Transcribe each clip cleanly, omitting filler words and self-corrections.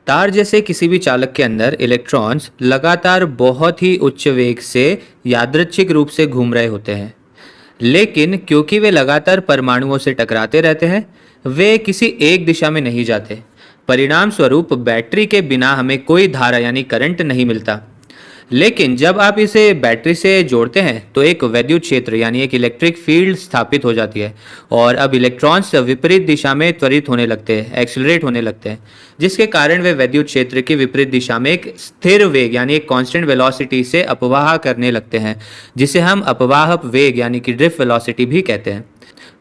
तार जैसे किसी भी चालक के अंदर इलेक्ट्रॉन्स लगातार बहुत ही उच्च वेग से यादृच्छिक रूप से घूम रहे होते हैं, लेकिन क्योंकि वे लगातार परमाणुओं से टकराते रहते हैं, वे किसी एक दिशा में नहीं जाते। परिणाम स्वरूप बैटरी के बिना हमें कोई धारा यानी करंट नहीं मिलता। लेकिन जब आप इसे बैटरी से जोड़ते हैं तो एक वैद्युत क्षेत्र यानी एक इलेक्ट्रिक फील्ड स्थापित हो जाती है और अब इलेक्ट्रॉन्स विपरीत दिशा में त्वरित होने लगते हैं, एक्सिलरेट होने लगते हैं, जिसके कारण वे वैद्युत क्षेत्र की विपरीत दिशा में एक स्थिर वेग यानी एक कांस्टेंट वेलोसिटी से अपवाह करने लगते हैं, जिसे हम अपवाह वेग यानी कि ड्रिफ्ट वेलोसिटी भी कहते हैं।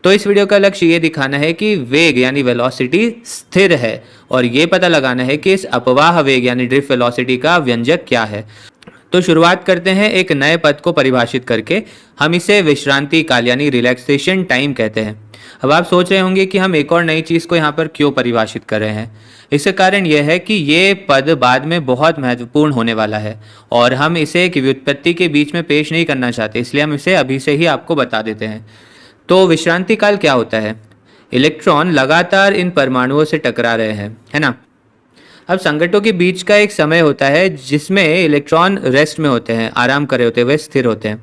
तो इस वीडियो का लक्ष्य ये दिखाना है कि वेग यानी वेलोसिटी स्थिर है और ये पता लगाना है कि इस अपवाह वेग यानी ड्रिफ्ट वेलोसिटी का व्यंजक क्या है। तो शुरुआत करते हैं एक नए पद को परिभाषित करके। हम इसे विश्रांति काल यानी रिलैक्सेशन टाइम कहते हैं। अब आप सोच रहे होंगे कि हम एक और नई चीज़ को यहाँ पर क्यों परिभाषित कर रहे हैं। इसका कारण यह है कि ये पद बाद में बहुत महत्वपूर्ण होने वाला है और हम इसे एक व्युत्पत्ति के बीच में पेश नहीं करना चाहते, इसलिए हम इसे अभी से ही आपको बता देते हैं। तो विश्रांति काल क्या होता है? इलेक्ट्रॉन लगातार इन परमाणुओं से टकरा रहे हैं, है ना। अब संगठनों के बीच का एक समय होता है जिसमें इलेक्ट्रॉन रेस्ट में होते हैं, आराम कर रहे होते हैं, वे स्थिर होते हैं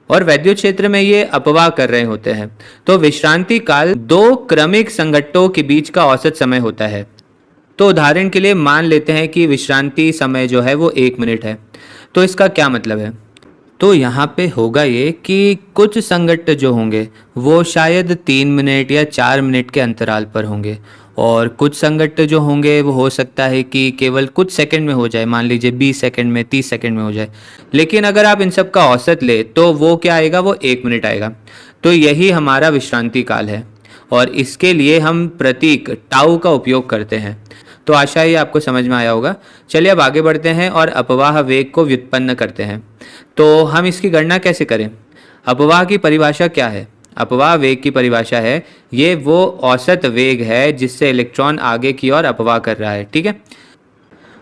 और वैद्युत क्षेत्र में ये अपवाह कर रहे होते हैं। तो विश्रांति काल दो क्रमिक संगठनों के बीच का औसत समय होता है। तो उदाहरण के लिए मान लेते हैं कि विश्रांति समय जो है वो 1 मिनट है। तो इसका क्या मतलब है? तो यहाँ पे होगा ये कि कुछ संगठन जो होंगे वो शायद 3 मिनट या 4 मिनट के अंतराल पर होंगे और कुछ संगठन जो होंगे वो हो सकता है कि केवल कुछ सेकंड में हो जाए, मान लीजिए 20 सेकंड में, 30 सेकंड में हो जाए। लेकिन अगर आप इन सब का औसत ले तो वो क्या आएगा? वो 1 मिनट आएगा। तो यही हमारा विश्रांति काल है और इसके लिए हम प्रतीक टाउ का उपयोग करते हैं। तो आशा है ये आपको समझ में आया होगा। चलिए अब आगे बढ़ते हैं और अपवाह वेग को व्युत्पन्न करते हैं। तो हम इसकी गणना कैसे करें? अपवाह की परिभाषा क्या है? अपवाह वेग की परिभाषा है ये वो औसत वेग है जिससे इलेक्ट्रॉन आगे की ओर अपवाह कर रहा है, ठीक है।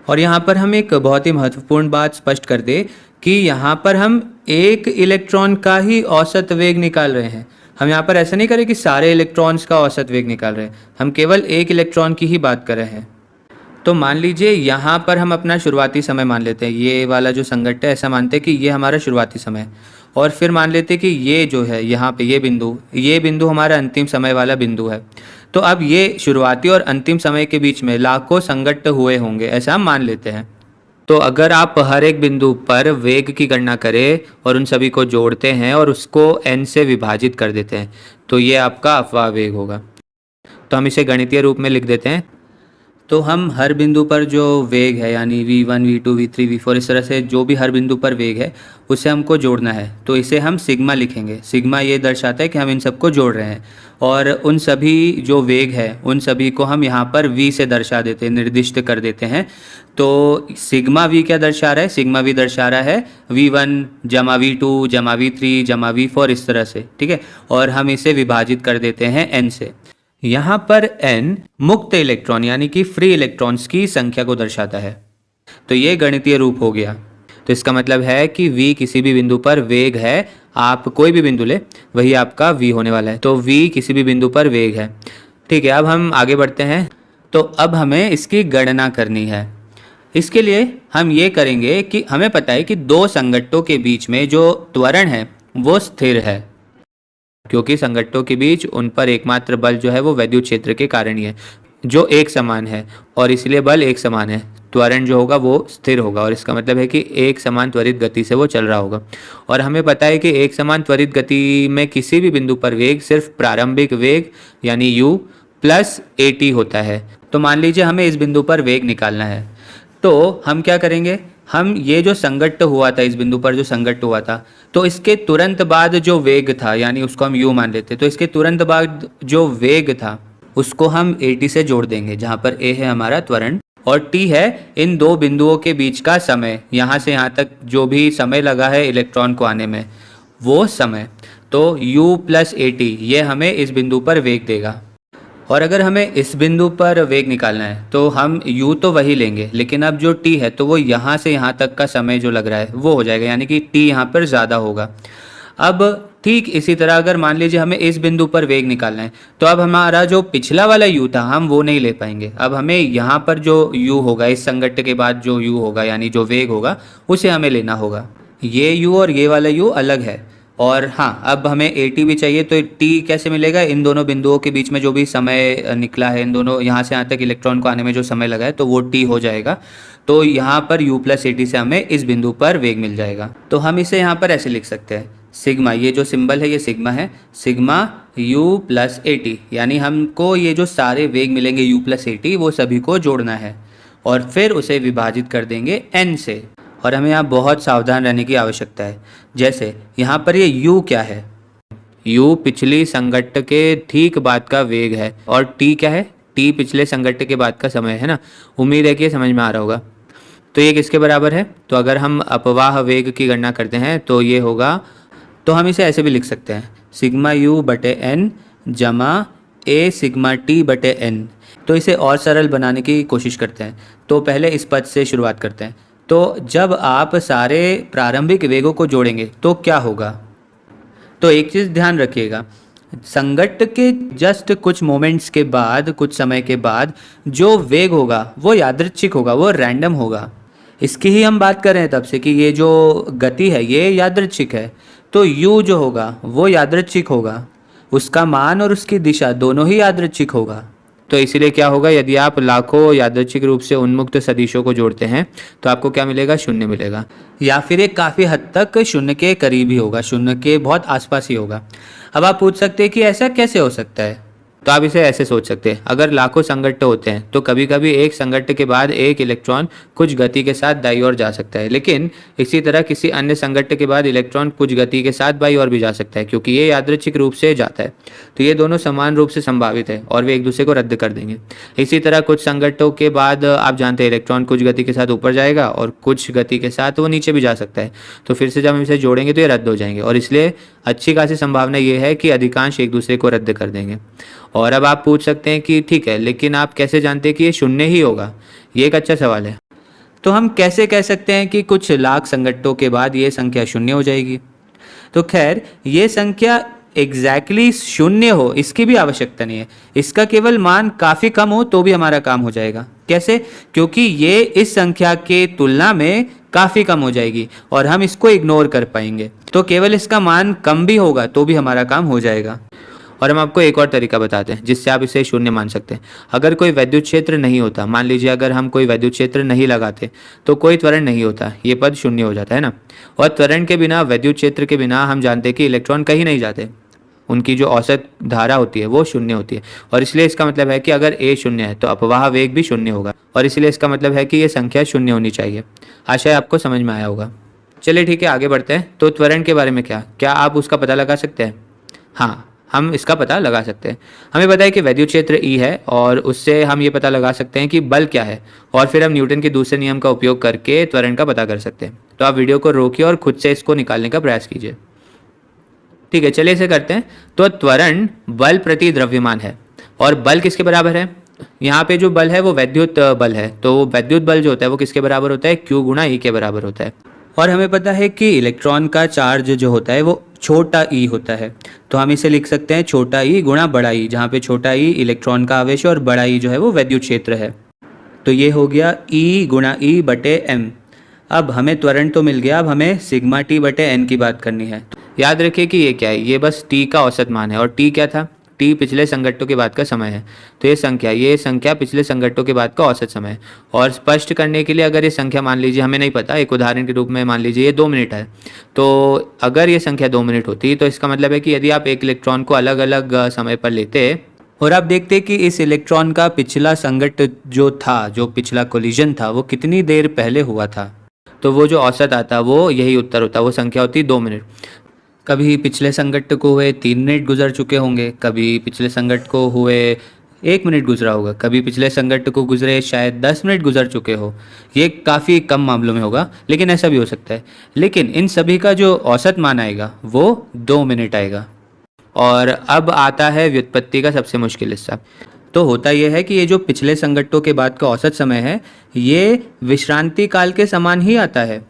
और यहाँ पर हम एक बहुत ही महत्वपूर्ण बात स्पष्ट कर दे कि यहाँ पर हम एक इलेक्ट्रॉन का ही औसत वेग निकाल रहे हैं। हम यहाँ पर ऐसा नहीं करें कि सारे इलेक्ट्रॉन्स का औसत वेग निकाल रहे हैं, हम केवल एक इलेक्ट्रॉन की ही बात कर रहे हैं। तो मान लीजिए यहाँ पर हम अपना शुरुआती समय मान लेते हैं, ये वाला जो संगठन है ऐसा मानते हैं कि ये हमारा शुरुआती समय है और फिर मान लेते हैं कि ये जो है यहाँ पे ये बिंदु हमारा अंतिम समय वाला बिंदु है। तो अब ये शुरुआती और अंतिम समय के बीच में लाखों संगठन हुए होंगे, ऐसा हम मान लेते हैं। तो अगर आप हर एक बिंदु पर वेग की गणना करें और उन सभी को जोड़ते हैं और उसको n से विभाजित कर देते हैं तो ये आपका अपवाह वेग होगा। तो हम इसे गणितीय रूप में लिख देते हैं। तो हम हर बिंदु पर जो वेग है यानी v1, v2, v3, v4 इस तरह से जो भी हर बिंदु पर वेग है उसे हमको जोड़ना है। तो इसे हम सिग्मा लिखेंगे। सिग्मा ये दर्शाता है कि हम इन सबको जोड़ रहे हैं और उन सभी जो वेग है उन सभी को हम यहाँ पर v से दर्शा देते हैं, निर्दिष्ट कर देते हैं। तो सिग्मा v क्या दर्शा रहा है? सिग्मा v दर्शा रहा है v1 जमा v2 जमा v3 जमा v4 इस तरह से, ठीक है। और हम इसे विभाजित कर देते हैं n से। यहाँ पर n मुक्त इलेक्ट्रॉन यानी कि फ्री इलेक्ट्रॉन्स की संख्या को दर्शाता है। तो ये गणितीय रूप हो गया। तो इसका मतलब है कि v किसी भी बिंदु पर वेग है, आप कोई भी बिंदु ले वही आपका v होने वाला है। तो v किसी भी बिंदु पर वेग है, ठीक है। अब हम आगे बढ़ते हैं। तो अब हमें इसकी गणना करनी है। इसके लिए हम ये करेंगे कि हमें पता है कि दो संगठनों के बीच में जो त्वरण है वो स्थिर है, क्योंकि संगठनों के बीच उन पर एकमात्र बल जो है वो वैद्युत क्षेत्र के कारण ही है जो एक समान है और इसलिए बल एक समान है। त्वरण जो होगा वो स्थिर होगा और इसका मतलब है कि एक समान त्वरित गति से वो चल रहा होगा। और हमें पता है कि एक समान त्वरित गति में किसी भी बिंदु पर वेग सिर्फ प्रारंभिक वेग यानी u प्लस at होता है। तो मान लीजिए हमें इस बिंदु पर वेग निकालना है। तो हम क्या करेंगे? हम ये जो संगठन हुआ था, इस बिंदु पर जो संगठन हुआ था, तो इसके तुरंत बाद जो वेग था यानी उसको हम u मान लेते। तो इसके तुरंत बाद जो वेग था उसको हम at से जोड़ देंगे, जहाँ पर a है हमारा त्वरण और t है इन दो बिंदुओं के बीच का समय, यहाँ से यहाँ तक जो भी समय लगा है इलेक्ट्रॉन को आने में वो समय। तो u प्लस at ये हमें इस बिंदु पर वेग देगा। और अगर हमें इस बिंदु पर वेग निकालना है तो हम u तो वही लेंगे, लेकिन अब जो t है तो वो यहाँ से यहाँ तक का समय जो लग रहा है वो हो जाएगा, यानी कि t यहाँ पर ज़्यादा होगा। अब ठीक इसी तरह अगर मान लीजिए हमें इस बिंदु पर वेग निकालना है, तो अब हमारा जो पिछला वाला u था हम वो नहीं ले पाएंगे। अब हमें यहाँ पर जो u होगा, इस संगट्ट के बाद जो u होगा यानी जो वेग होगा उसे हमें लेना होगा। ये u और ये वाला u अलग है। और हाँ, अब हमें at भी चाहिए, तो t कैसे मिलेगा? इन दोनों बिंदुओं के बीच में जो भी समय निकला है, इन दोनों यहाँ से यहाँ तक इलेक्ट्रॉन को आने में जो समय लगा है, तो वो t हो जाएगा। तो यहाँ पर u प्लस एटी से हमें इस बिंदु पर वेग मिल जाएगा। तो हम इसे यहाँ पर ऐसे लिख सकते हैं, सिग्मा, ये जो सिंबल है ये सिग्मा है, सिग्मा u प्लस एटी, यानी हमको ये जो सारे वेग मिलेंगे u प्लस एटी वो सभी को जोड़ना है और फिर उसे विभाजित कर देंगे n से। और हमें यहाँ बहुत सावधान रहने की आवश्यकता है। जैसे यहाँ पर ये u क्या है? u पिछली संगट्ट के ठीक बाद का वेग है और t क्या है? t पिछले संगट्ट के बाद का समय है ना। उम्मीद है कि ये समझ में आ रहा होगा। तो ये किसके बराबर है? तो अगर हम अपवाह वेग की गणना करते हैं तो ये होगा, तो हम इसे ऐसे भी लिख सकते हैं, सिग्मा u बटे n जमा a सिग्मा t बटे n। तो इसे और सरल बनाने की कोशिश करते हैं। तो पहले इस पद से शुरुआत करते हैं। तो जब आप सारे प्रारंभिक वेगों को जोड़ेंगे तो क्या होगा? तो एक चीज़ ध्यान रखिएगा, संगट्ट के जस्ट कुछ मोमेंट्स के बाद, कुछ समय के बाद जो वेग होगा वो यादृच्छिक होगा, वो रैंडम होगा। इसकी ही हम बात कर रहे हैं तब से कि ये जो गति है ये यादृच्छिक है। तो u जो होगा वो यादृच्छिक होगा, उसका मान और उसकी दिशा दोनों ही यादृच्छिक होगा। तो इसीलिए क्या होगा, यदि आप लाखों यादृच्छिक रूप से उन्मुक्त सदिशों को जोड़ते हैं तो आपको क्या मिलेगा? शून्य मिलेगा, या फिर ये काफ़ी हद तक शून्य के करीब ही होगा, शून्य के बहुत आसपास ही होगा। अब आप पूछ सकते हैं कि ऐसा कैसे हो सकता है? तो आप इसे ऐसे सोच सकते हैं, अगर लाखों संगट्ट होते हैं तो कभी कभी एक संगट्ट के बाद एक इलेक्ट्रॉन कुछ गति के साथ दाईं ओर जा सकता है, लेकिन इसी तरह किसी अन्य संगट्ट के बाद इलेक्ट्रॉन कुछ गति के साथ बाईं ओर भी जा सकता है, क्योंकि ये यादृच्छिक रूप से जाता है। तो ये दोनों समान रूप से संभावित है और वे एक दूसरे को रद्द कर देंगे। इसी तरह कुछ संगट्टों के बाद आप जानते हैं इलेक्ट्रॉन कुछ गति के साथ ऊपर जाएगा और कुछ गति के साथ वो नीचे भी जा सकता है। तो फिर से जब हम इसे जोड़ेंगे तो ये रद्द हो जाएंगे और इसलिए अच्छी खासी संभावना ये है कि अधिकांश एक दूसरे को रद्द कर देंगे। और अब आप पूछ सकते हैं कि ठीक है, लेकिन आप कैसे जानते हैं कि ये शून्य ही होगा? ये एक अच्छा सवाल है। तो हम कैसे कह सकते हैं कि कुछ लाख संगट्टों के बाद ये संख्या शून्य हो जाएगी? तो खैर, ये संख्या एग्जैक्टली शून्य हो इसकी भी आवश्यकता नहीं है, इसका केवल मान काफ़ी कम हो तो भी हमारा काम हो जाएगा। कैसे? क्योंकि ये इस संख्या के तुलना में काफ़ी कम हो जाएगी और हम इसको इग्नोर कर पाएंगे। तो केवल इसका मान कम भी होगा तो भी हमारा काम हो जाएगा। और हम आपको एक और तरीका बताते हैं जिससे आप इसे शून्य मान सकते हैं। अगर कोई विद्युत क्षेत्र नहीं होता, मान लीजिए अगर हम कोई विद्युत क्षेत्र नहीं लगाते तो कोई त्वरण नहीं होता, ये पद शून्य हो जाता है ना। और त्वरण के बिना, विद्युत क्षेत्र के बिना हम जानते हैं कि इलेक्ट्रॉन कहीं नहीं जाते, उनकी जो औसत धारा होती है वो शून्य होती है। और इसलिए इसका मतलब है कि अगर a शून्य है तो अपवाह वेग भी शून्य होगा और इसलिए इसका मतलब है कि ये संख्या शून्य होनी चाहिए। आशा है आपको समझ में आया होगा। चलिए ठीक है, आगे बढ़ते हैं। तो त्वरण के बारे में क्या आप उसका पता लगा सकते हैं? हाँ, हम इसका पता लगा सकते हैं। हमें पता है कि विद्युत क्षेत्र E है और उससे हम ये पता लगा सकते हैं कि बल क्या है और फिर हम न्यूटन के दूसरे नियम का उपयोग करके त्वरण का पता कर सकते हैं। तो आप वीडियो को रोकिए और खुद से इसको निकालने का प्रयास कीजिए। ठीक है, चलिए इसे करते हैं। तो त्वरण बल प्रति द्रव्यमान है और बल किसके बराबर है? यहाँ पे जो बल है वो वैद्युत बल है, तो वैद्युत बल जो होता है वो किसके बराबर होता है? Q गुणा E के बराबर होता है। और हमें पता है कि इलेक्ट्रॉन का चार्ज जो होता है वो छोटा e होता है, तो हम इसे लिख सकते हैं छोटा e गुणा बड़ा e, जहाँ पे छोटा e इलेक्ट्रॉन का आवेश है और बड़ा e जो है वो विद्युत क्षेत्र है। तो ये हो गया e गुणा e बटे m। अब हमें त्वरण तो मिल गया, अब हमें सिग्मा t बटे n की बात करनी है। याद रखिए कि ये क्या है, ये बस t का औसत मान है और t क्या था? t पिछले संगट्टों के बाद का समय है। तो ये संख्या पिछले संगट्टों के बाद का औसत समय है। और स्पष्ट करने के लिए अगर ये संख्या मान लीजिए हमें नहीं पता, एक उदाहरण के रूप में मान लीजिए ये 2 मिनट है, तो अगर ये संख्या 2 मिनट होती तो इसका मतलब है कि यदि आप एक इलेक्ट्रॉन को अलग अलग समय पर लेते और आप देखते कि इस इलेक्ट्रॉन का पिछला संगट्ट जो था, जो पिछला कोलिजन था, वो कितनी देर पहले हुआ था, तो वो जो औसत आता वो यही उत्तर होता, वो संख्या होती 2 मिनट। कभी पिछले संगट्ट को हुए 3 मिनट गुजर चुके होंगे, कभी पिछले संगट्ट को हुए 1 मिनट गुजरा होगा, कभी पिछले संगट्ट को गुजरे शायद 10 मिनट गुजर चुके हो। ये काफ़ी कम मामलों में होगा, लेकिन ऐसा भी हो सकता है। लेकिन इन सभी का जो औसत मान आएगा वो 2 मिनट आएगा। और अब आता है व्युत्पत्ति का सबसे मुश्किल हिस्सा। तो होता यह है कि ये जो पिछले संगट्टों के बाद का औसत समय है ये विश्रांति काल के समान ही आता है।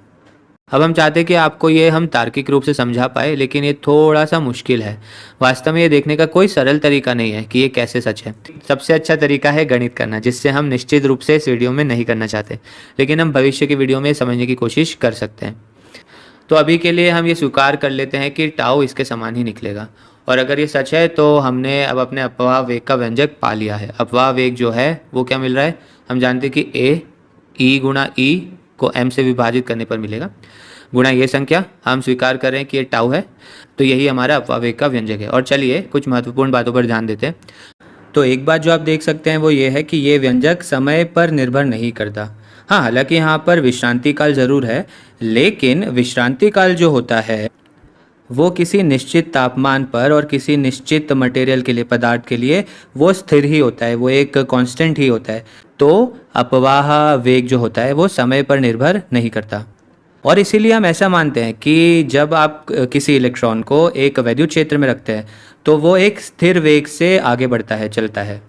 अब हम चाहते हैं कि आपको ये हम तार्किक रूप से समझा पाए, लेकिन ये थोड़ा सा मुश्किल है। वास्तव में ये देखने का कोई सरल तरीका नहीं है कि ये कैसे सच है। सबसे अच्छा तरीका है गणित करना, जिससे हम निश्चित रूप से इस वीडियो में नहीं करना चाहते, लेकिन हम भविष्य की वीडियो में समझने की कोशिश कर सकते हैं। तो अभी के लिए हम ये स्वीकार कर लेते हैं कि टाउ इसके समान ही निकलेगा, और अगर ये सच है तो हमने अब अपने अपवाह वेग का व्यंजक पा लिया है। अपवाह वेग जो है वो क्या मिल रहा है, हम जानते हैं कि ए ई गुणा ई को m से विभाजित करने पर मिलेगा, गुणा ये संख्या हम स्वीकार कर रहे हैं कि ये टाउ है। तो यही हमारा अपवाह वेग का व्यंजक है। और चलिए कुछ महत्वपूर्ण बातों पर ध्यान देते हैं। तो एक बात जो आप देख सकते हैं वो ये है कि ये व्यंजक समय पर निर्भर नहीं करता। हाँ, हालांकि यहाँ पर विश्रांति काल ज़रूर है, लेकिन विश्रांति काल जो होता है वो किसी निश्चित तापमान पर और किसी निश्चित मटेरियल के लिए, पदार्थ के लिए वो स्थिर ही होता है, वो एक कांस्टेंट ही होता है। तो अपवाह वेग जो होता है वो समय पर निर्भर नहीं करता। और इसीलिए हम ऐसा मानते हैं कि जब आप किसी इलेक्ट्रॉन को एक वैद्युत क्षेत्र में रखते हैं तो वो एक स्थिर वेग से आगे बढ़ता है, चलता है।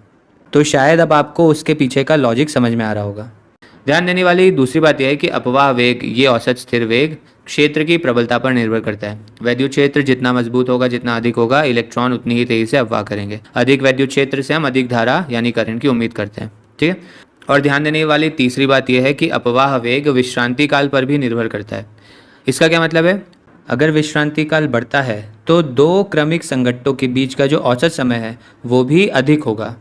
तो शायद अब आपको उसके पीछे का लॉजिक समझ में आ रहा होगा। ध्यान देने वाली दूसरी बात यह है कि अपवाह वेग, ये औसत स्थिर वेग, क्षेत्र की प्रबलता पर निर्भर करता है। वैद्युत क्षेत्र जितना मजबूत होगा, जितना अधिक होगा, इलेक्ट्रॉन उतनी ही तेजी से अपवाह करेंगे। अधिक वैद्युत क्षेत्र से हम अधिक धारा यानी करंट की उम्मीद करते हैं। ठीक है। और ध्यान देने वाली तीसरी बात यह है कि अपवाह वेग विश्रांति काल पर भी निर्भर करता है। इसका क्या मतलब है, अगर विश्रांति काल बढ़ता है तो दो क्रमिक संघट्टों के बीच का जो औसत समय है वो भी अधिक होगा,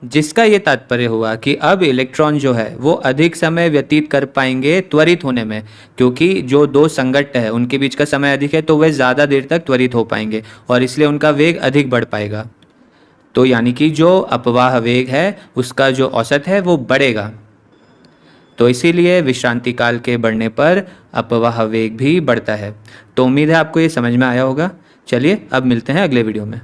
जिसका ये तात्पर्य हुआ कि अब इलेक्ट्रॉन जो है वो अधिक समय व्यतीत कर पाएंगे त्वरित होने में, क्योंकि जो दो संघट्ट है उनके बीच का समय अधिक है, तो वे ज़्यादा देर तक त्वरित हो पाएंगे और इसलिए उनका वेग अधिक बढ़ पाएगा। तो यानी कि जो अपवाह वेग है उसका जो औसत है वो बढ़ेगा। तो इसीलिए विश्रांति काल के बढ़ने पर अपवाह वेग भी बढ़ता है। तो उम्मीद है आपको ये समझ में आया होगा। चलिए अब मिलते हैं अगले वीडियो में।